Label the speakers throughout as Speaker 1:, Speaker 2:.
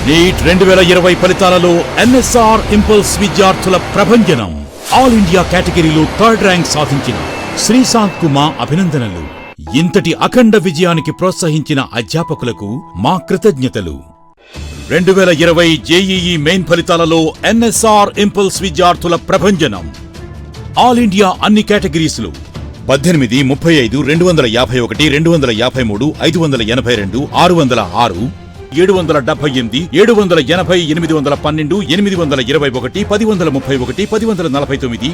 Speaker 1: Neat 2020 ఫలితాలలో NSR impulse విద్యార్థుల ప్రభంజనం. ఆల్ ఇండియా కేటగిరీలో థర్డ్ ర్యాంక్ సాధించిన శ్రీశాంత్ కు మా అభినందనలు. ఇంతటి అఖండ విజయానికి ప్రోత్సహించిన అధ్యాపకులకు మా కృతజ్ఞతలు. 2020 జేఈఈ మెయిన్ ఫలితాలలో ఎన్ఎస్ఆర్ ఇంపల్స్ విద్యార్థుల ప్రభంజనం. ఆల్ ఇండియా అన్ని కేటగిరీస్లో 18, 35, 251, 253, 582, 606, 778, 780, 812, 821, 1031, 1039,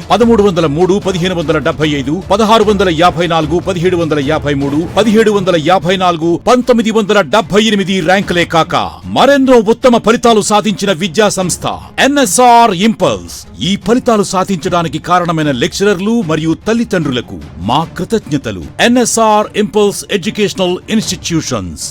Speaker 1: 1303, 1575, 1654, 1753, 1754, 1978 ర్యాంకులే కాక మరెన్నో ఉత్తమ ఫలితాలు సాధించిన విద్యా సంస్థ ఎన్ఎస్ఆర్ ఇంపల్స్. ఈ ఫలితాలు సాధించడానికి కారణమైన లెక్చరర్లు మరియు తల్లిదండ్రులకు మా కృతజ్ఞతలు. NSR impulse educational institutions.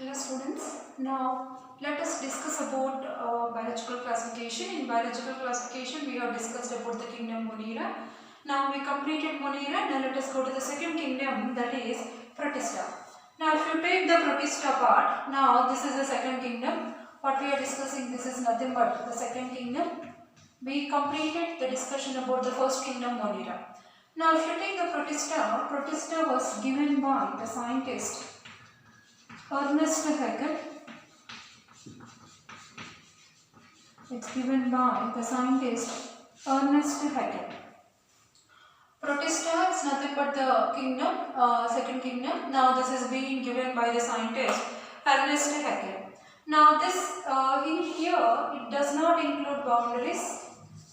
Speaker 2: Hello students, now let us discuss about biological classification. In biological classification we have discussed about the kingdom Monera. Now we completed Monera, now let us go to the second kingdom, that is Protista. Now if you take the Protista part, now this is the second kingdom. What we are discussing, this is nothing but the second kingdom. We completed the discussion about the first kingdom Monera. Now if you take the Protista, Protista was given by the scientist Ernest Haeckel. It's given by the scientist Ernest Haeckel. Protista is nothing but the kingdom, second kingdom. Now this is being given by the scientist Ernest Haeckel. Now this in here it does not include boundaries.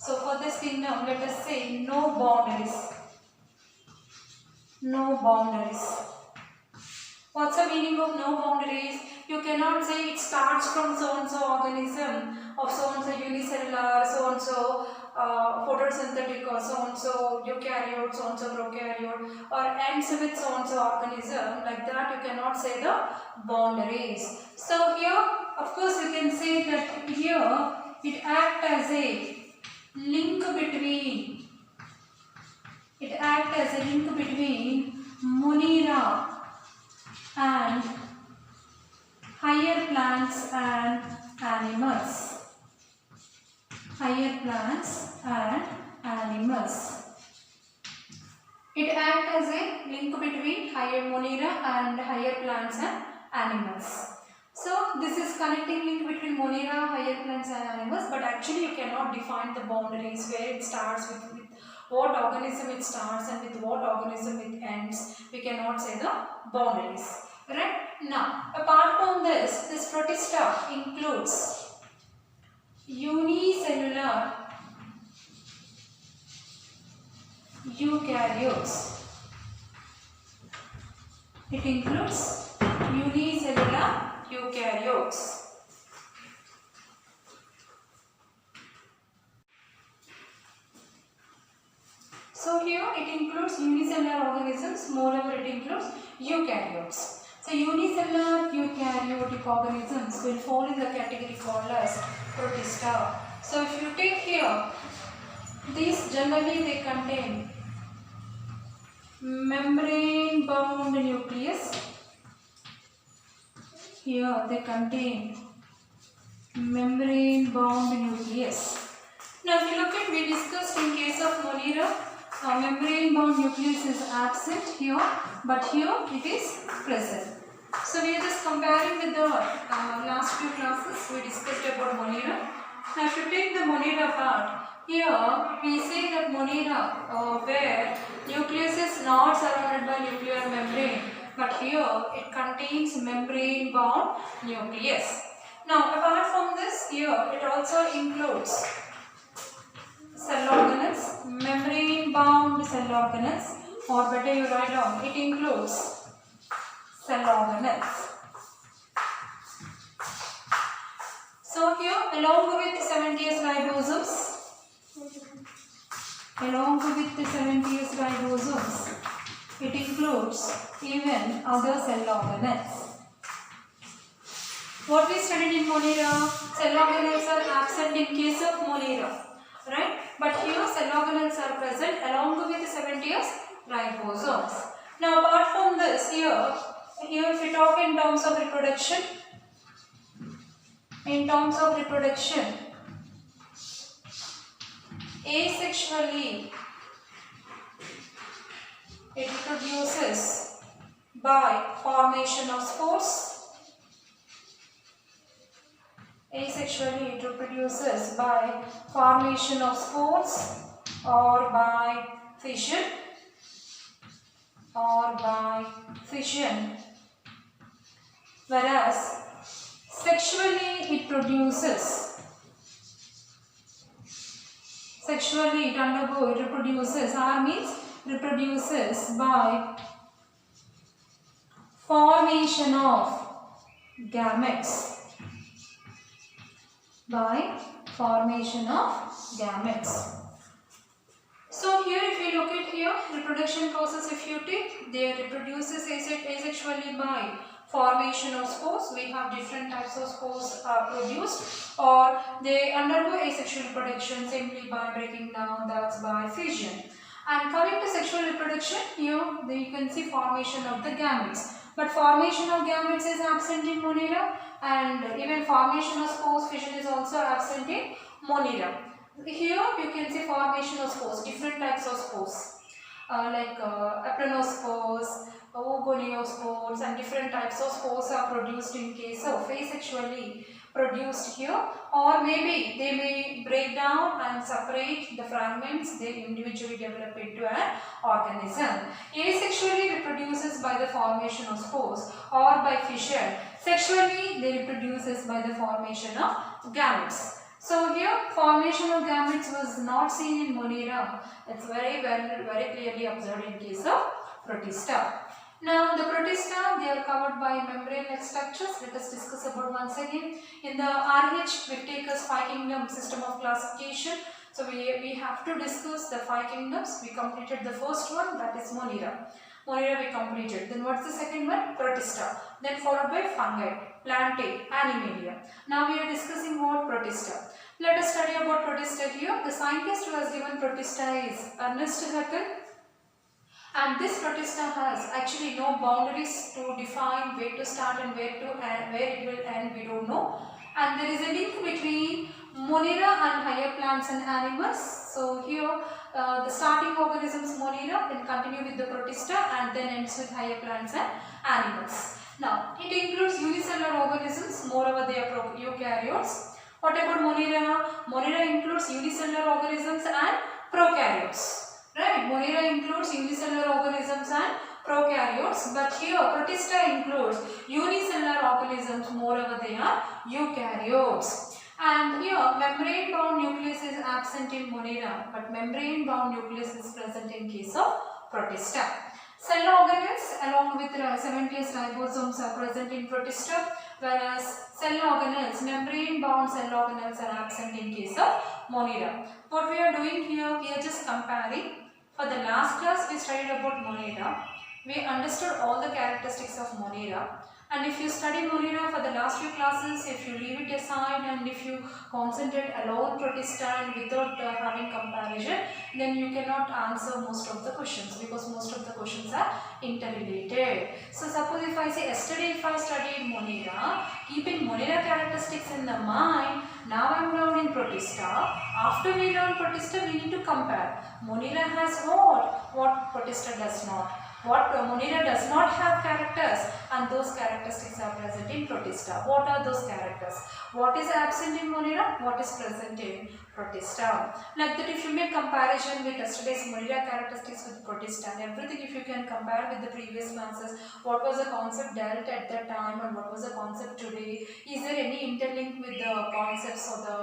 Speaker 2: So for this kingdom, let us say no boundaries. No boundaries. What's the meaning of no boundaries? You cannot say it starts from so-and-so organism of so-and-so unicellular, so-and-so photosynthetic, or so-and-so eukaryote, so-and-so prokaryote, or ends with so-and-so organism. Like that you cannot say the boundaries. So here, of course, you can say that here it acts as a link between, Monera and higher plants and animals. Higher plants and animals. It acts as a link between higher Monera and higher plants and animals. So this is connecting link between Monera, higher plants and animals, but actually you cannot define the boundaries where it starts with what organism it starts and with what organism it ends. We cannot say the boundaries. Right? Now, apart from this, this Protista includes unicellular eukaryotes. It includes unicellular eukaryotes. So here it includes unicellular organisms, moreover it includes eukaryotes. So unicellular eukaryotic organisms will fall in the category called as Protista. So if you take here, these generally they contain membrane bound nucleus. Here they contain membrane bound nucleus. Now if you look at, we discussed in case of Monera, membrane bound nucleus is absent here, but here it is present. So we are just comparing with the last few classes we discussed about Monera. Now if you take the Monera part, here we say that Monera where nucleus is not surrounded by nuclear membrane, but here it contains membrane bound nucleus. Now apart from this, here it also includes cell organelles, membrane bound cell organelles, or better you write down, it includes cell organelles. So here along with 70S ribosomes, it includes even other cell organelles. What we studied in Monera, cell organelles are absent in case of Monera, right? But here cell organelles are present along with the different as ribosomes. Now apart from this, here if we talk in terms of reproduction, asexually it reproduces by formation of spores. Asexually it reproduces by formation of spores or by fission whereas sexually it reproduces by formation of gametes. So here if you look at here, reproduction process if you take, they reproduces asexually by formation of spores. We have different types of spores produced, or they undergo asexual reproduction simply by breaking down, that's by fission. And coming to sexual reproduction, here you can see formation of the gametes. But formation of gametes is absent in Monera, and even formation of spores, fission is also absent in Monera. Here you can see formation of spores, different types of spores like aplanospores, oogoneospores, and different types of spores are produced in case of asexually produced here, or maybe they may break down and separate the fragments, they individually develop into an organism. Asexually reproduces by the formation of spores or by fission. Sexually they reproduces by the formation of gametes. So here formation of gametes was not seen in Monera. It's very clearly observed in case of Protista. Now the Protista, they are covered by membrane-like structures. Let us discuss about once again. In the RH Victicus 5 kingdom system of classification, so we have to discuss the 5 kingdoms. We completed the first one, that is Monera. Monera we completed. Then what's the second one? Protista. Then followed by fungi, plantae, animalia. Now we are discussing about Protista. Let us study about Protista here. The scientist who has given Protista is Ernest Haeckel. And this Protista has actually no boundaries to define where to start and where it will end, we don't know. And there is a link between Monera and higher plants and animals. So here the starting organisms Monera, then continue with the Protista and then ends with higher plants and animals. Now it includes unicellular organisms, moreover they are eukaryotes. What about Monera? Monera includes unicellular organisms and prokaryotes. Right? Monera includes unicellular organisms and prokaryotes, but here Protista includes unicellular organisms, moreover they are eukaryotes. And here membrane bound nucleus is absent in Monera, but membrane bound nucleus is present in case of Protista. Cell organelles along with 70S ribosomes are present in Protista, whereas cell organelles, membrane bound cell organelles are absent in case of Monera. What we are doing here, we are just comparing. For the last class we studied about Monera. We understood all the characteristics of Monera. And if you study Monera for the last few classes, if you leave it aside and if you concentrate alone Protista and without having comparison, then you cannot answer most of the questions because most of the questions are interrelated. So suppose if I say yesterday if I studied Monera, keeping Monera characteristics in the mind, now I am learning Protista. After we learn Protista, we need to compare. Monera has what Protista does not. What Monera does not have characters, and those characteristics are present in Protista. What are those characters? What is absent in Monera? What is present in Protista? Like that, if you make comparison with yesterday's Monera characteristics with Protista and everything, if you can compare with the previous classes, what was the concept dealt at that time and what was the concept today? Is there any interlink with the concepts or the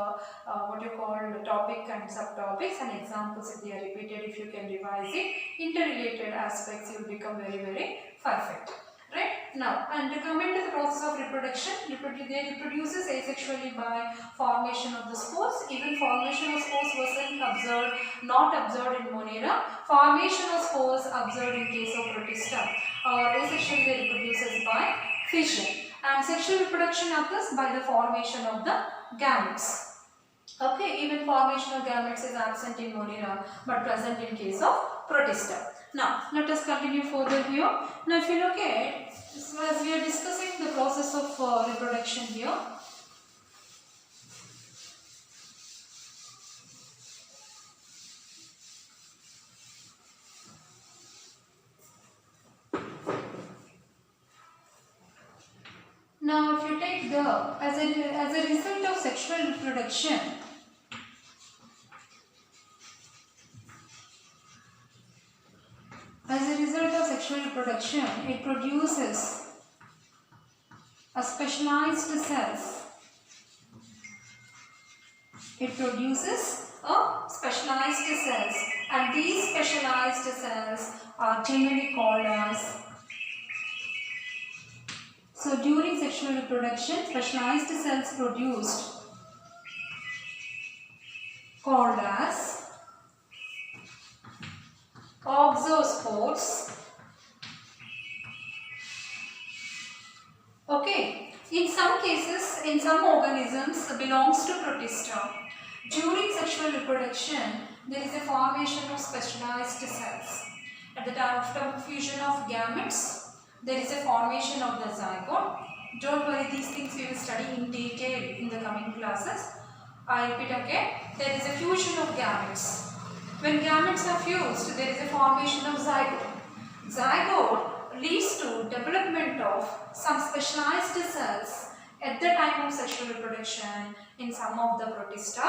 Speaker 2: what you call topic and subtopics and examples? If they are repeated, if you can revise it, interrelated aspects, you will become very perfect. Right? Now, and to come into the process of reproduction, they reproduces asexually by formation of the spores. Even formation of spores wasn't not observed in Monera. Formation of spores observed in case of Protista. Or asexually they reproduces by fission. And sexual reproduction occurs by the formation of the gametes. Okay, even formation of gametes is absent in Monera but present in case of protista. Now let us continue further here. Now if you look at, as we are discussing the process of reproduction here. Now if you take the, as a result of sexual reproduction, it produces a specialized cells. It produces a specialized cells, and these specialized cells are generally called as. So during sexual reproduction, specialized cells produced called as oxospores. Okay, in some cases, in some organisms belongs to protista. During sexual reproduction, there is a formation of specialized cells. At the time of fusion of gametes, there is a formation of the zygote. Don't worry, these things we will study in detail in the coming classes. I repeat again, there is a fusion of gametes. When gametes are fused, there is a formation of zygote. Zygote leads to development of some specialized cells at the time of sexual reproduction in some of the protista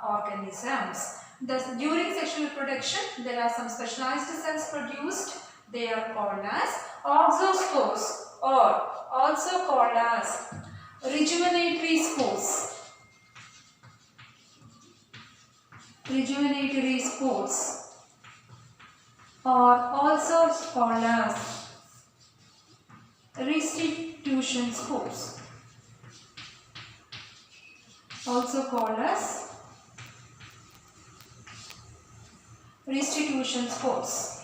Speaker 2: organisms. Thus, during sexual reproduction, there are some specialized cells produced. They are called as oxospores, or also called as rejuvenatory spores. Rejuvenatory spores, or also called as restitution spores. Also called as restitution spores.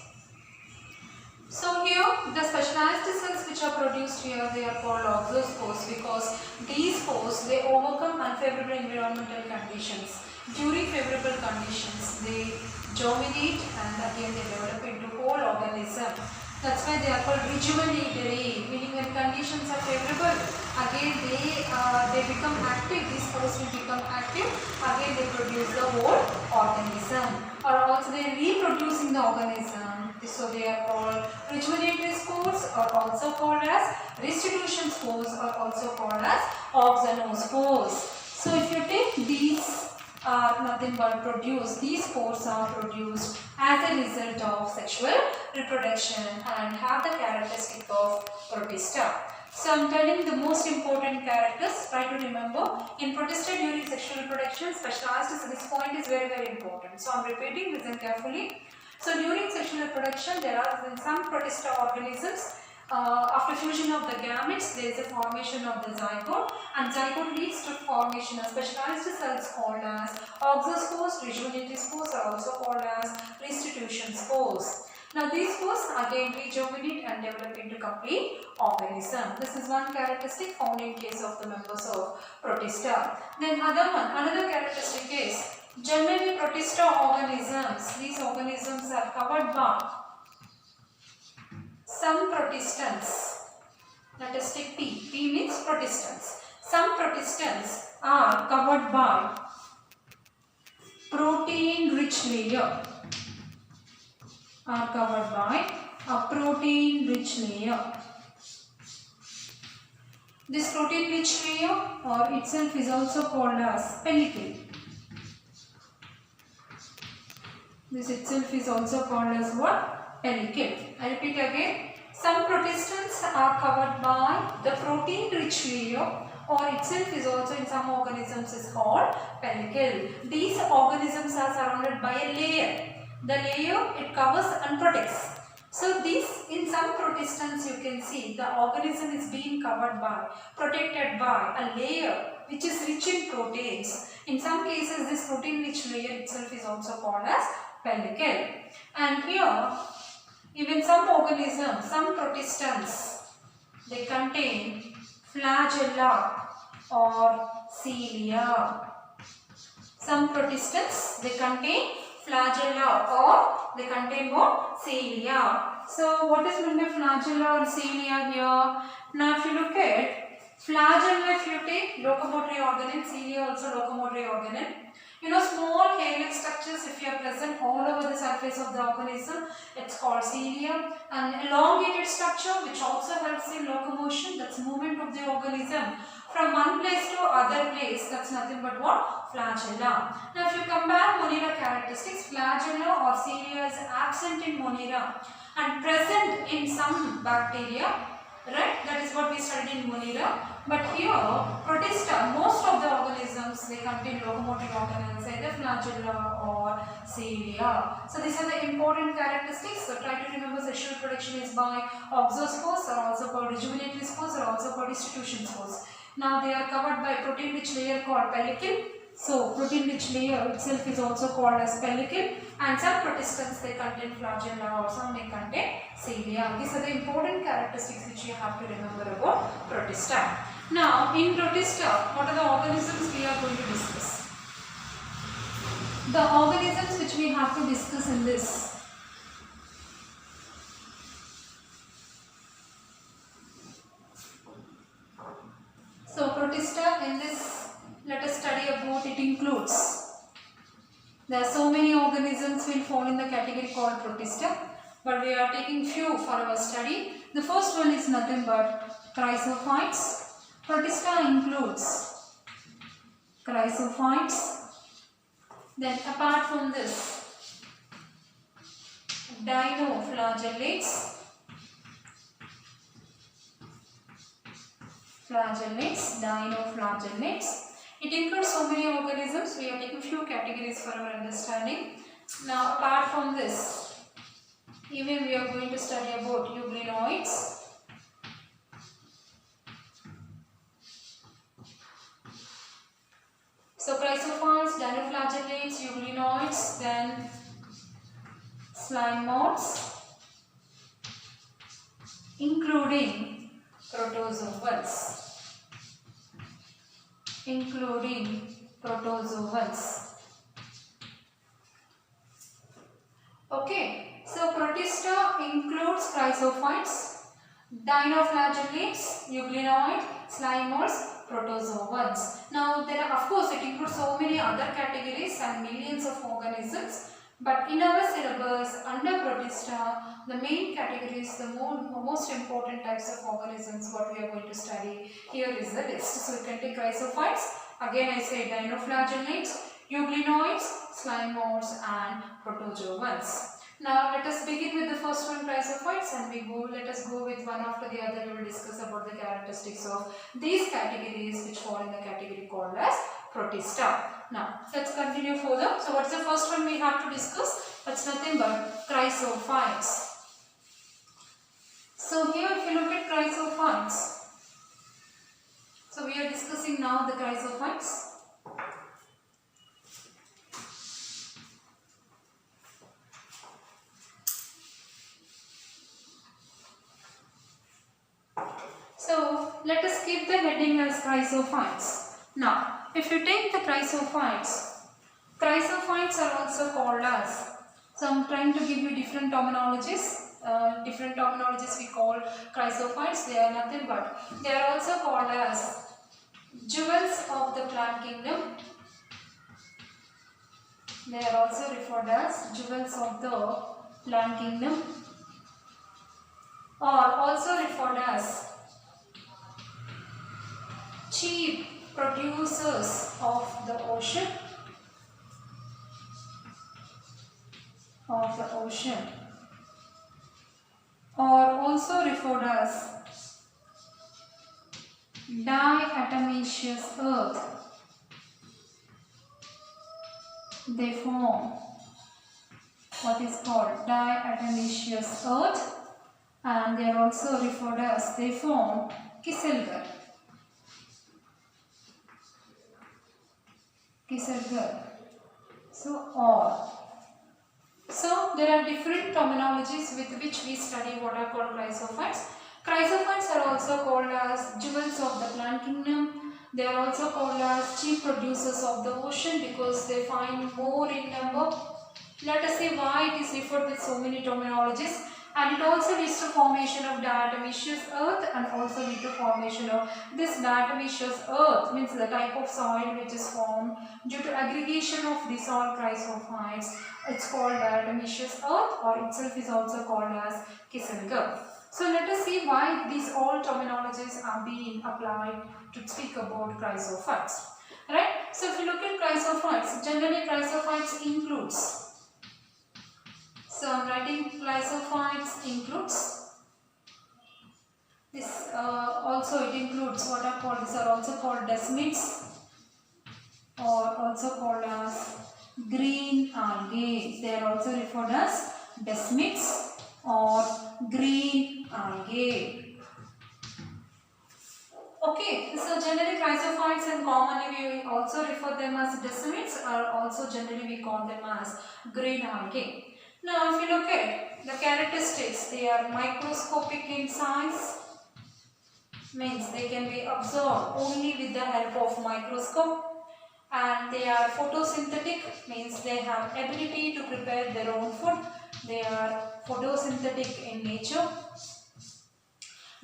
Speaker 2: So here the specialized cells which are produced here, they are called oxospores, because these spores, they overcome unfavorable environmental conditions. During favorable conditions, they germinate and again they develop into whole organism. That's why they are called rejuvenatory, meaning when conditions are favorable, again they become active. These spores will become active. Again they produce the whole organism, or also they reproduce in the organism. So they are called rejuvenatory spores, or also called as restitution spores, or also called as oxonospores. So if you take these are nothing but produced, these spores are produced as a result of sexual reproduction and have the characteristic of protista. So I am telling the most important characters. Try to remember. In protista during sexual reproduction, specialized, this point is very, very important. So I am repeating, listen carefully. So during sexual reproduction, there are some protista organisms. After fusion of the gametes, there is a formation of the zygote, and zygote leads to formation of specialized cells called as oxospores. Rejuvenatory spores are also called as restitution spores. Now these spores again rejuvenate and develop into complete organism. This is one characteristic found in case of the members of protista. Then another characteristic is generally protista organisms. These organisms are covered by some protistans. Let us take P. P means protistans. Some protistans are covered by protein-rich layer. Are covered by a protein-rich layer. This protein-rich layer or itself is also called as pellicle. This itself is also called as what? Pellicle. I repeat again. Some protistans are covered by the protein-rich layer, or itself is also in some organisms is called pellicle. These organisms are surrounded by a layer. The layer, it covers and protects. So these, in some protistans you can see the organism is being covered by, protected by a layer which is rich in proteins. In some cases this protein-rich layer itself is also called as pellicle. And here, even some organisms, some protistans, they contain flagella or cilia. Some protistans, they contain flagella or they contain what? Cilia. So what is meant by flagella or cilia here? Now if you look at flagella, if you take locomotory organelle, cilia also locomotory organelle. You know, small hair-like structures, if you are present all over the surface of the organism, it's called cilia. And elongated structure, which also helps in locomotion, that's movement of the organism from one place to other place, that's nothing but what? Flagella. Now if you compare Monera characteristics, flagella or cilia is absent in Monera and present in some bacteria, right? That is what we studied in Monera. But here, Protista, most of the organisms, they contain locomotory organelles, either flagella or cilia. So these are the important characteristics. So try to remember sexual production is by oxospores, are also called rejuvenatory spores, are also called institution spores. Now they are covered by protein-rich layer called pellicle. So protein-rich layer itself is also called as pellicle, and some protistans they contain flagella or some may contain cilia. These are the important characteristics which you have to remember about protista. Now in protista, what are the organisms we are going to discuss? The organisms which we have to discuss in this. So protista in this, let us study about, it includes, there are so many organisms will fall in the category called protista, but we are taking few for our study. The first one is nothing but chrysophytes. Protista includes chrysophytes. Then apart from this, dinoflagellates. Dinoflagellates. It includes so many organisms. We are taking few categories for our understanding. Now, apart from this, even we are going to study about euglenoids. So, chrysophytes, dinoflagellates, euglenoids, then slime moths, including protozoans. Okay, so protista includes chrysophytes, dinoflagellates, euglenoid, slime moths, protozoans. Now there are, of course, it includes so many other categories and millions of organisms. But in our syllabus, under protista, the main categories, the most important types of organisms what we are going to study, here is the list. So you can take chrysophytes, again I say dinoflagellates, euglenoids, slime moths and protozoans. Now let us begin with the first one, chrysophytes, and let us go with one after the other. We will discuss about the characteristics of these categories which fall in the category called as protista. Now let's continue further. So what's the first one we have to discuss? That's nothing but chrysophytes. So here if you look at chrysophytes, so we are discussing now the chrysophytes. So let us keep the heading as chrysophytes. Now if you take the chrysophytes are also called as, so I am trying to give you different terminologies. We call chrysophytes. They are nothing but, they are also called as jewels of the plant kingdom. They are also referred as jewels of the plant kingdom, or also referred as chief producers of the ocean. Or also referred as diatomaceous earth. They form what is called diatomaceous earth, and they are also referred as, they form Kieselguhr. So there are different terminologies with which we study what are called chrysophytes. Chrysophytes are also called as jewels of the plant kingdom. They are also called as chief producers of the ocean because they find more in number. Let us see why it is referred with so many terminologies. And it also leads to formation of diatomaceous earth and also lead to formation of this diatomaceous earth, means the type of soil which is formed due to aggregation of dissolved chrysophytes. It's called diatomaceous earth, or itself is also called as Kissinger. So let us see why these all terminologies are being applied to speak about chrysophytes. Right? So if you look at chrysophytes, generally chrysophytes includes. So I am writing chrysophytes includes this. Also it includes what are called. These are also called desmids, or also called as green algae. They are also referred as desmids or green algae. Okay, so generally chrysophytes and commonly we also refer them as desmids, or also generally we call them as green algae. Now if you look at the characteristics, they are microscopic in size, means they can be observed only with the help of microscope, and they are photosynthetic, means they have ability to prepare their own food. They are photosynthetic in nature.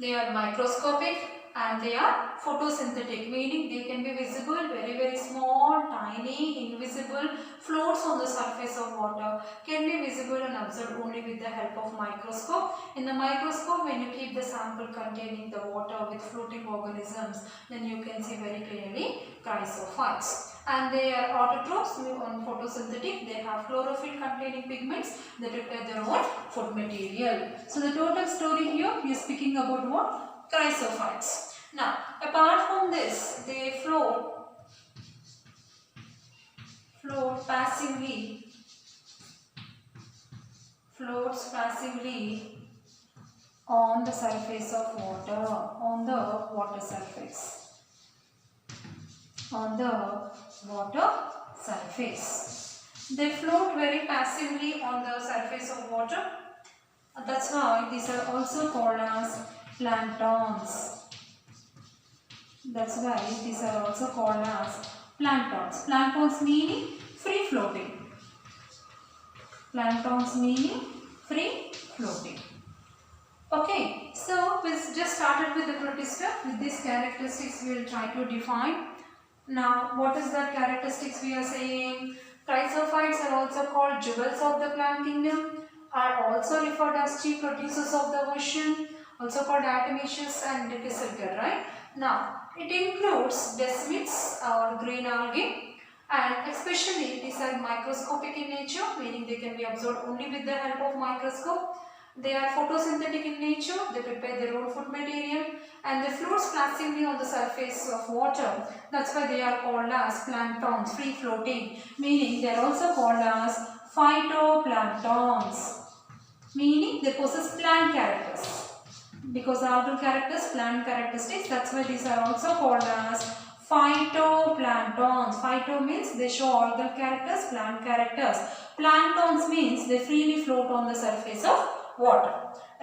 Speaker 2: They are microscopic and they are photosynthetic, meaning they can be visible, very small, tiny, invisible, floats on the surface of water, can be visible and observed only with the help of microscope. In the microscope, when you keep the sample containing the water with floating organisms, then you can see very clearly chrysophytes. And they are autotrophs on photosynthetic. They have chlorophyll containing pigments. They prepare their own food material. So the total story here is speaking about what? Chrysophytes. Now, apart from this, they float passively, floats passively on the surface of water, on the water surface. On the water surface. They float very passively on the surface of water. That's why these are also called as planktons. That's why these are also called as planktons. Planktons meaning free floating. Planktons meaning free floating. Okay, so we just started with the protista. With these characteristics we will try to define. Now, what is that characteristics we are saying? Chrysophytes are also called jewels of the plant kingdom, are also referred as chief producers of the ocean, also called diatomaceous and Kissinger, right? Now, it includes desmids or green algae, and especially these are microscopic in nature, meaning they can be observed only with the help of microscope. They are photosynthetic in nature, they prepare their own food material, and they float passively on the surface of water. That's why they are called as planktons, free floating, meaning they are also called as phytoplanktons, meaning they possess plant characters. Because algal characters, plant characteristics, that's why these are also called as phytoplanktons. Phyto means they show algal characters, plant characters. Planktons means they freely float on the surface of water.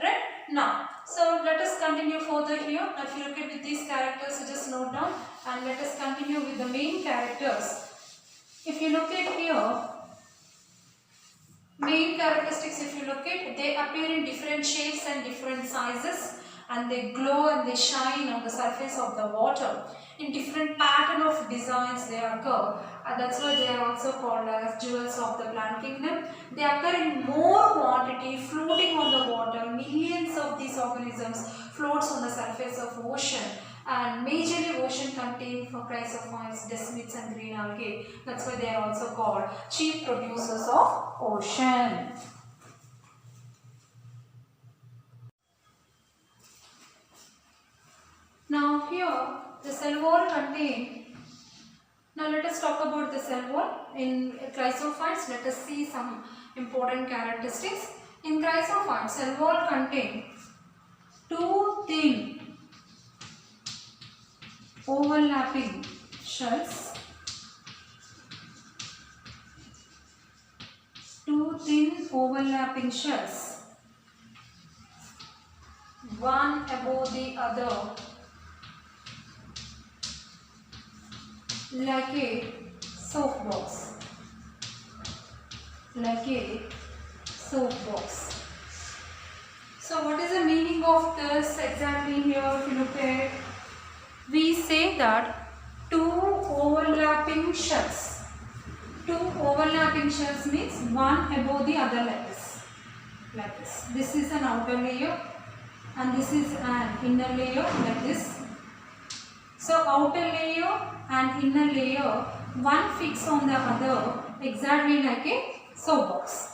Speaker 2: Right? Now, so let us continue further here. Now, if you look at with these characters, you just note down, and let us continue with the main characters. If you look at here, main characteristics, if you look at, they appear in different shapes and different sizes, and they glow and they shine on the surface of the water. In different pattern of designs they occur, and that's why they are also called as jewels of the plant kingdom. They occur in more quantity, floating on the water. Millions of these organisms floats on the surface of ocean, and majorly ocean contain for chrysophytes, desmids and green algae. That's why they are also called chief producers of ocean. Now here the cell wall contain. Now let us talk about the cell wall. In chrysophytes, let us see some important characteristics. In chrysophytes, cell wall contain two thin overlapping shells, one above the other, like a soap box. like a soap box. So what is the meaning of this exactly here? If you look at, we say that two overlapping shells. Two overlapping shells means one above the other like this. Like this. This is an outer layer and this is an inner layer like this. So outer layer and inner layer, one fits on the other exactly like a soap box.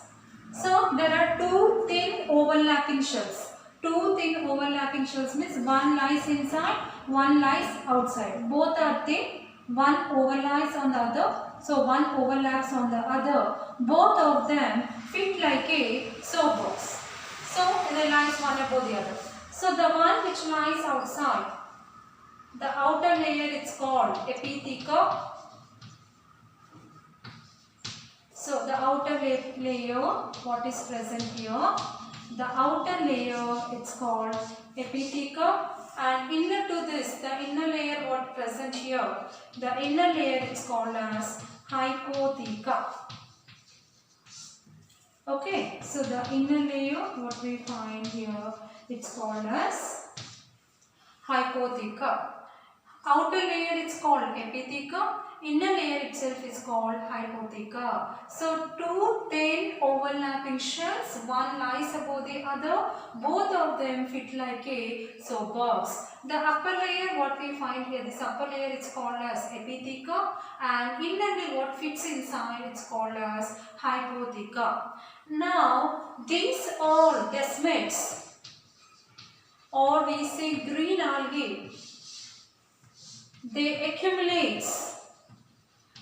Speaker 2: So there are two thin overlapping shells. Two thin overlapping shells means one lies inside, one lies outside. Both are thin, one overlies on the other. So one overlaps on the other. Both of them fit like a soap box. So they lies one above the other. So the one which lies outside, the outer layer is called epitheca. So the outer layer, what is present here, the outer layer it's called epitheca, and inner to this, the inner layer what present here, the inner layer is called as hypotheca. Okay, so the inner layer what we find here, it's called as hypotheca. Outer layer is called epitheca, inner layer itself is called hypotheca. So two thin overlapping shells, one lies above the other, both of them fit like a soap box. The upper layer what we find here, this upper layer is called as epitheca, and inner layer what fits inside it's called as hypotheca. Now these all desmids, or we say green algae, they accumulate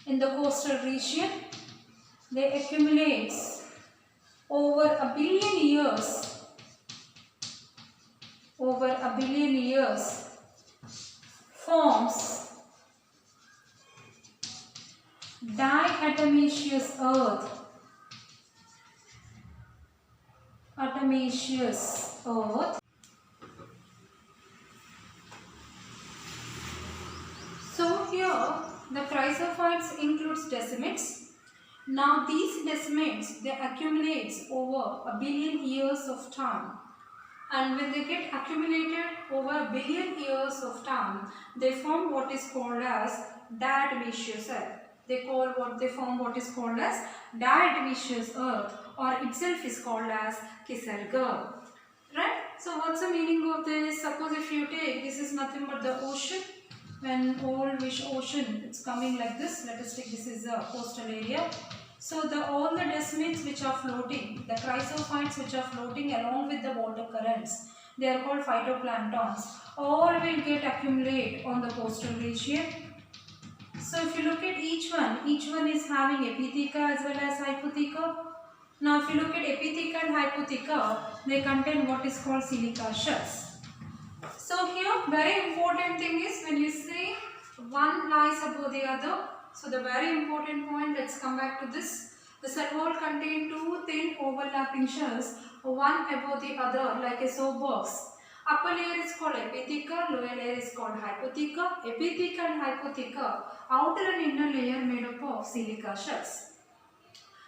Speaker 2: in the coastal region. They accumulate over a billion years. Over a billion years, forms diatomaceous earth. Diatomaceous earth. So here the chrysophytes includes desmids. Now these desmids, they accumulate over a billion years of time, and when they get accumulated over a billion years of time, they form what is called as diatomaceous earth. They form what is called as diatomaceous earth, or itself is called as Kieselguhr. Right? So what's the meaning of this? Suppose if you take, this is nothing but the ocean. When old ocean, it's coming like this. Let us take, this is the coastal area. So all the desmids which are floating, the chrysophytes which are floating along with the water currents, they are called phytoplanktons. All will get accumulate on the coastal region. So if you look at each one is having epitheca as well as hypotheca. Now if you look at epitheca and hypotheca, they contain what is called silica shells. So here very important thing is, when you say one lies above the other, so the very important point, let's come back to this. The cell wall contains two thin overlapping shells, one above the other like a soap box. Upper layer is called epitheca, lower layer is called hypotheca. Epitheca and hypotheca, outer and inner layer made up of silica shells.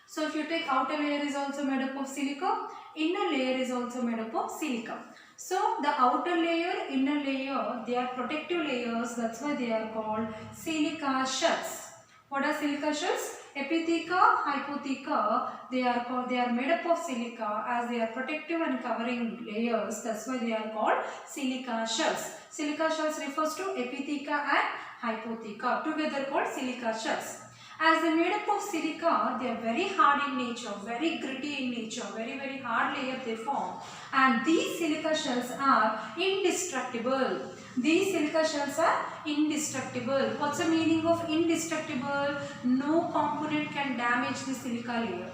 Speaker 2: So if you take outer layer is also made up of silica, inner layer is also made up of silica. So the outer layer, inner layer, they are protective layers, that's why they are called silica shells. What are silica shells? Epitheca, hypotheca, they are made up of silica, as they are protective and covering layers, that's why they are called silica shells. Silica shells refers to epitheca and hypotheca, together called silica shells. As they are made up of silica, they are very hard in nature, very gritty in nature, very hard layer they form, and these silica shells are indestructible. These silica shells are indestructible. What's the meaning of indestructible? No component can damage the silica layer.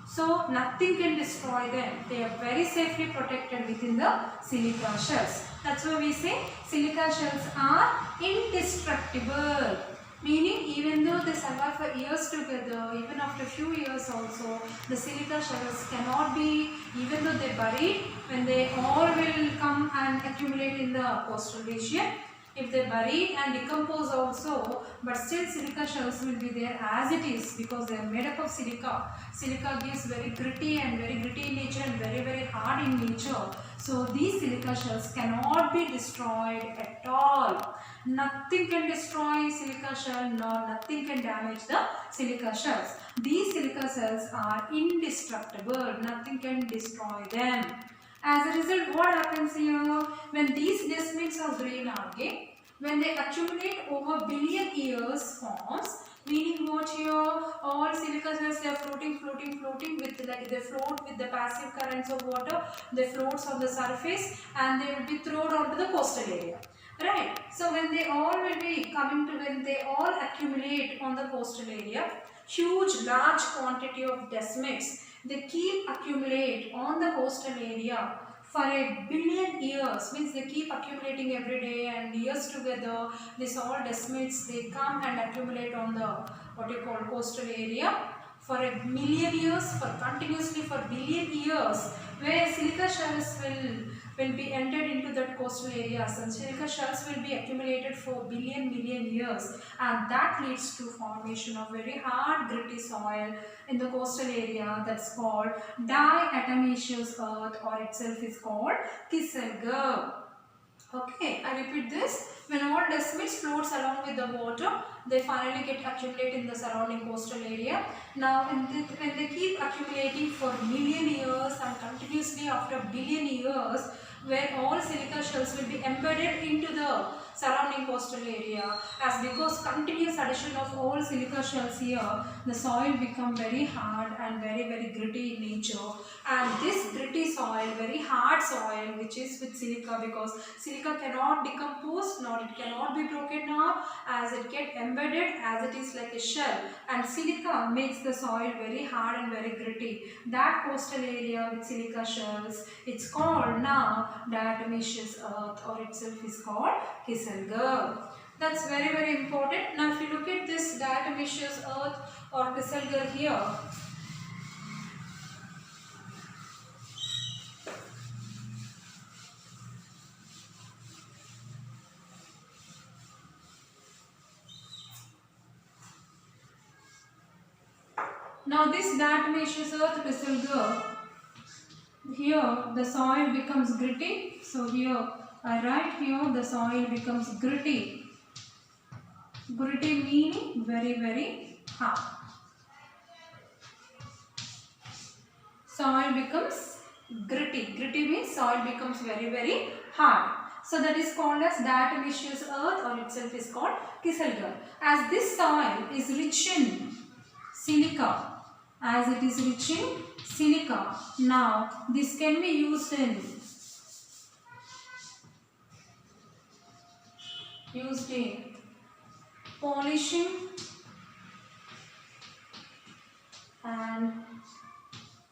Speaker 2: So nothing can destroy them. They are very safely protected within the silica shells. That's why we say silica shells are indestructible. Meaning, even though they survive for years together, even after few years also, the silica shells cannot be, even though they buried, when they all will come and accumulate in the coastal region, If they bury and decompose also, but still silica shells will be there as it is because they are made up of silica. Silica gives very gritty in nature and very hard in nature. So these silica shells cannot be destroyed at all. Nothing can destroy silica shell, nor nothing can damage the silica shells. These silica shells are indestructible. Nothing can destroy them. As a result, what happens here? When these desmids of green algae, when they accumulate over billion years forms, meaning what here? All silica shells, they are floating with, like they float with the passive currents of water. They float on the surface and they will be thrown onto the coastal area. Right. So when they all will be coming to, when they all accumulate on the coastal area, huge large quantity of desmids, they keep accumulate on the coastal area for a billion years, means they keep accumulating every day and years together. This all desmids, they come and accumulate on the what you call coastal area for a million years, for continuously for billion years, where silica shells will be entered into that coastal areas, and silica shells will be accumulated for million years, and that leads to formation of very hard gritty soil in the coastal area. That's called diatomaceous earth, or itself is called Kieselguhr. Okay, I repeat this. When all desmids floats along with the water, they finally get accumulated in the surrounding coastal area. Now, when they keep accumulating for million years and continuously after billion years, where all silica shells will be embedded into the surrounding coastal area, as because continuous addition of all silica shells here, the soil become very hard and very gritty in nature. And this gritty soil, very hard soil, which is with silica, because silica cannot decompose nor it cannot be broken up, as it get embedded as it is like a shell, and silica makes the soil very hard and very gritty. That coastal area with silica shells, it's called now diatomaceous earth, or itself is called Kieselguhr. That's very important. Now if you look at this diatomaceous earth or Kieselguhr here, now this diatomaceous earth Kieselguhr, here the soil becomes gritty. So here I write here the soil becomes gritty. Gritty meaning very hard. Soil becomes gritty. Gritty means soil becomes very hard. So that is called as diatomaceous earth, or itself is called Kieselguhr. As this soil is rich in silica, as it is rich in silica, now this can be used in polishing and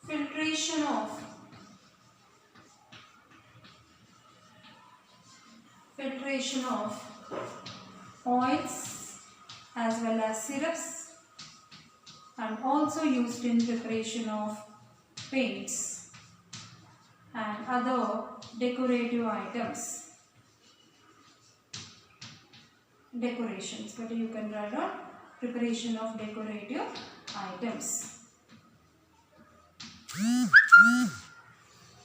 Speaker 2: filtration of oils as well as syrups, and also used in preparation of paints and other decorative items. Decorations, but you can write on preparation of decorative items.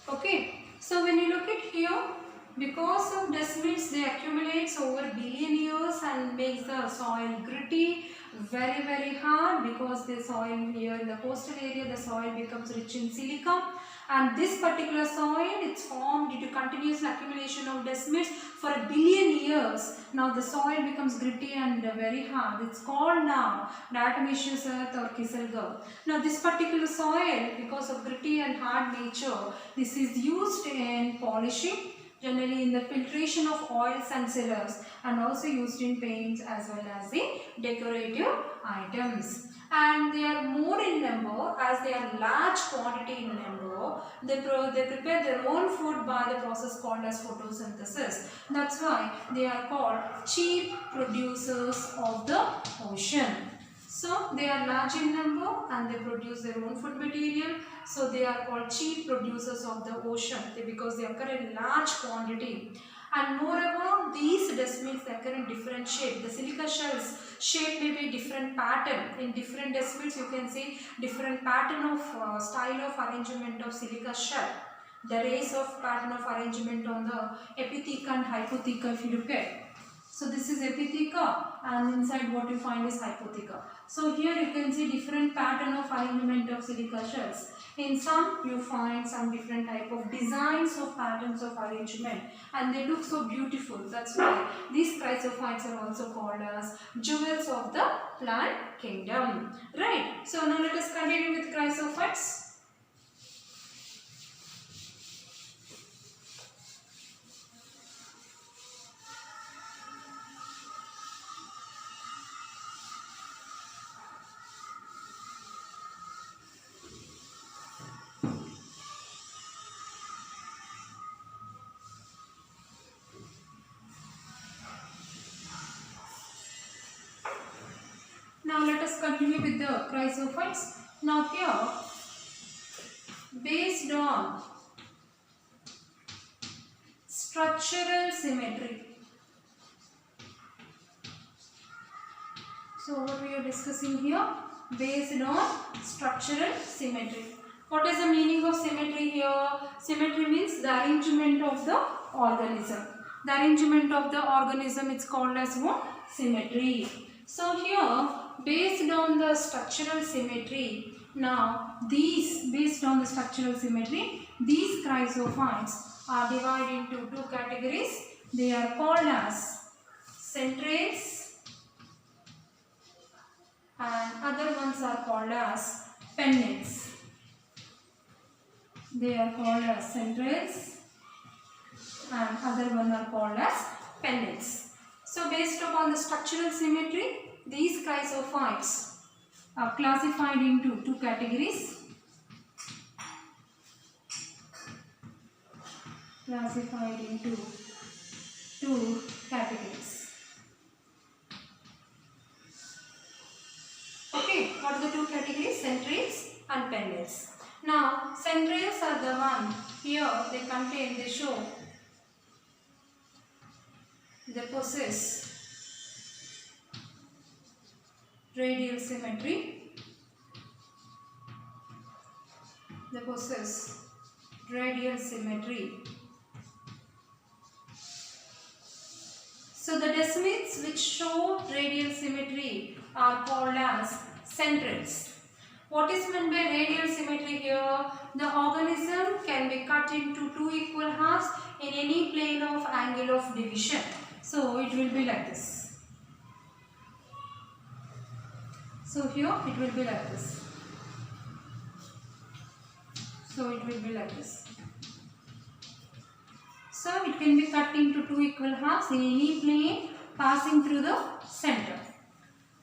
Speaker 2: Okay, so when you look at here, because of desmids, they accumulate over billion years and makes the soil gritty, very hard, because the soil here in the coastal area, the soil becomes rich in silica, and this particular soil, it's formed due to continuous accumulation of desmids for a billion years. Now the soil becomes gritty and very hard. It's called now diatomaceous earth or Kieselguhr. Now this particular soil, because of gritty and hard nature, this is used in polishing, generally in the filtration of oils and syrups, and also used in paints as well as the decorative items. And they are more in number, as they are large quantity in number. They prepare their own food by the process called as photosynthesis. That's why they are called chief producers of the ocean. So they are large in number and they produce their own food material. So they are called chief producers of the ocean because they occur in large quantity. And moreover, these desmids occur in different shape. The silica shells shape may be different pattern. In different desmids, you can see different pattern of style of arrangement of silica shell. The rays of pattern of arrangement on the epitheca and hypotheca, if you look at. So this is epitheca, and inside what you find is hypotheca. So here you can see different pattern of arrangement of silica shells. In some you find some different type of designs of patterns of arrangement, and they look so beautiful. That's why these chrysophytes are also called as jewels of the plant kingdom. Right. So now let us continue with chrysophytes. Now let us continue with the chrysophytes. Now here, based on structural symmetry. So what we are discussing here, based on structural symmetry. What is the meaning of symmetry here? Symmetry means the arrangement of the organism. The arrangement of the organism is called as what? Symmetry. So here, based on the structural symmetry, now these, based on the structural symmetry, these chrysophytes are divided into two categories. They are called as centrales and other ones are called as pennants. They are called as centrales and other one are called as pennants. So based upon the structural symmetry, these chrysophytes are classified into two categories. Classified into two categories. Okay, what are the two categories? Centrales and pennants. Now, centrales are the one, here they contain, they show, they possess radial symmetry. They possess radial symmetry. So the desmids which show radial symmetry are called as centrales. What is meant by radial symmetry here? The organism can be cut into two equal halves in any plane of angle of division. So it will be like this. So here it will be like this. So it will be like this. So it can be cut into two equal halves in any plane passing through the center.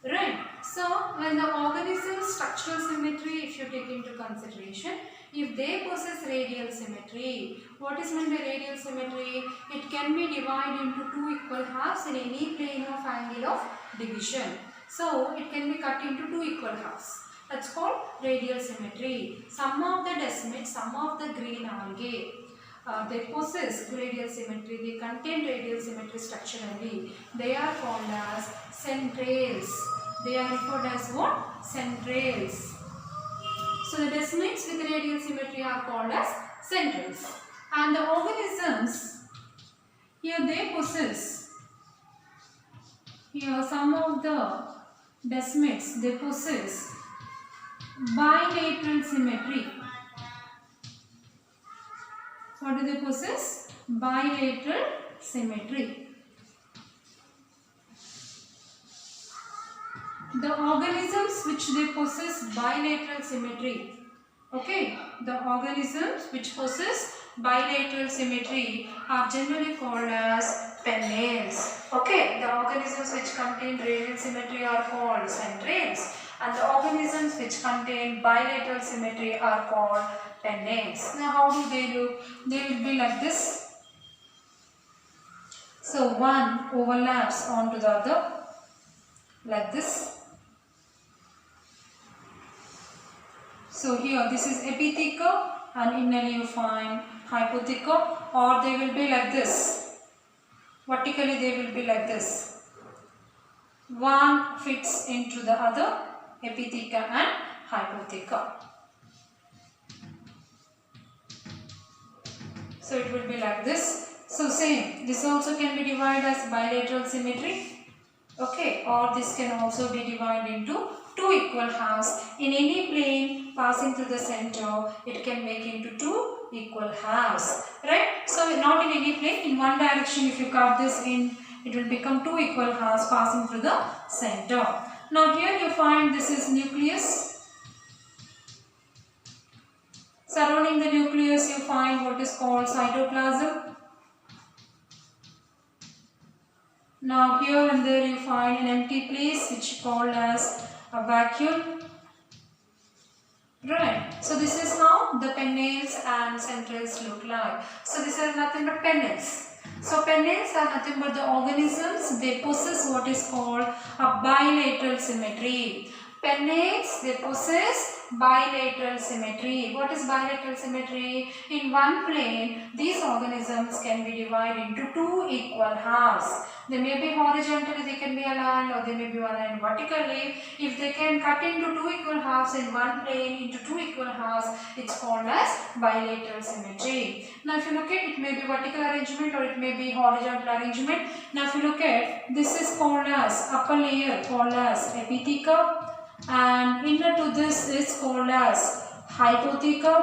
Speaker 2: Right. So when the organism's structural symmetry, if you take into consideration, if they possess radial symmetry, what is meant by radial symmetry? It can be divided into two equal halves in any plane of angle of division. So it can be cut into two equal halves. That's called radial symmetry. Some of the desmids, some of the green algae, they possess radial symmetry. They contain radial symmetry structurally. They are called as centrales. They are referred as what? Centrales. So the desmids with radial symmetry are called as centrales. And the organisms, here they possess, here some of the desmids, they possess bilateral symmetry. What do they possess? Bilateral symmetry. The organisms which they possess bilateral symmetry, okay, the organisms which possess bilateral symmetry are generally called as pennants. Okay, the organisms which contain radial symmetry are called centrales, and the organisms which contain bilateral symmetry are called pennants. Now how do they look? They will be like this. So one overlaps onto the other like this. So here this is epitheca and innerly you find hypotheca, or they will be like this. vertically they will be like this. One fits into the other, epitheca and hypotheca. So it will be like this. So same, this also can be divided as bilateral symmetry. Okay, or this can also be divided into two equal halves. In any plane passing through the center, it can make into two equal halves. Right? So not in any plane, in one direction if you cut this in, it will become two equal halves passing through the center. Now here you find this is nucleus. Surrounding the nucleus you find what is called cytoplasm. Now here and there you find an empty place which is called as a vacuole. Right. So this is how the pennales and centrales look like. So this is nothing but pennales. So pennales are nothing but the organisms, they possess what is called a bilateral symmetry. Pennales, they possess bilateral symmetry. What is bilateral symmetry? In one plane, these organisms can be divided into two equal halves. They may be horizontally, they can be aligned, or they may be aligned vertically. If they can cut into two equal halves in one plane into two equal halves, it's called as bilateral symmetry. Now if you look at it, may be vertical arrangement or it may be horizontal arrangement. Now if you look at, this is called as upper layer called as epitheca. And inner to this is called as hypotheca.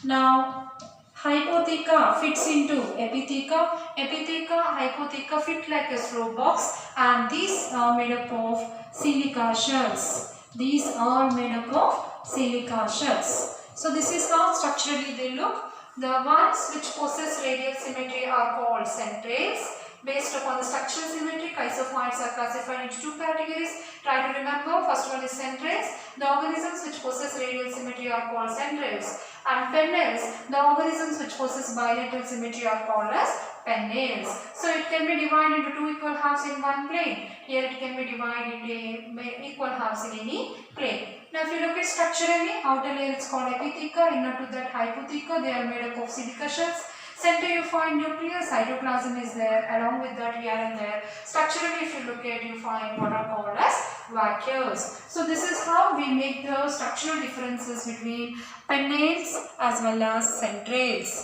Speaker 2: Now hypotheca fits into epitheca. Epitheca, hypotheca fit like a slope box, and these are made up of silica shells. These are made up of silica shells. So this is how structurally they look. The ones which possess radial symmetry are called centrales. Based upon the structural symmetry, isophytes are classified into two categories. Try to remember, first one is centrales. The organisms which possess radial symmetry are called centrales. And pennales, the organisms which possess bilateral symmetry are called as pennales. So it can be divided into two equal halves in one plane. Here it can be divided into equal halves in any plane. Now if you look at structurally, outer layer is called epitheca, inner to that hypotheca, they are made up of silica shells. Center you find nucleus, cytoplasm is there, along with that here and there. Structurally if you look at, you find what are called as vacuoles. So this is how we make the structural differences between pennales as well as centrales.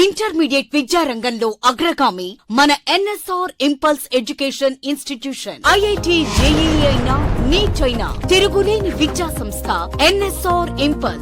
Speaker 3: Intermediate విద్యారంగంలో అగ్రగామి మన NSR impulse education institution. IIT, JEE అయినా, neat అయినా తిరుగులేని విద్యా సంస్థ NSR impulse.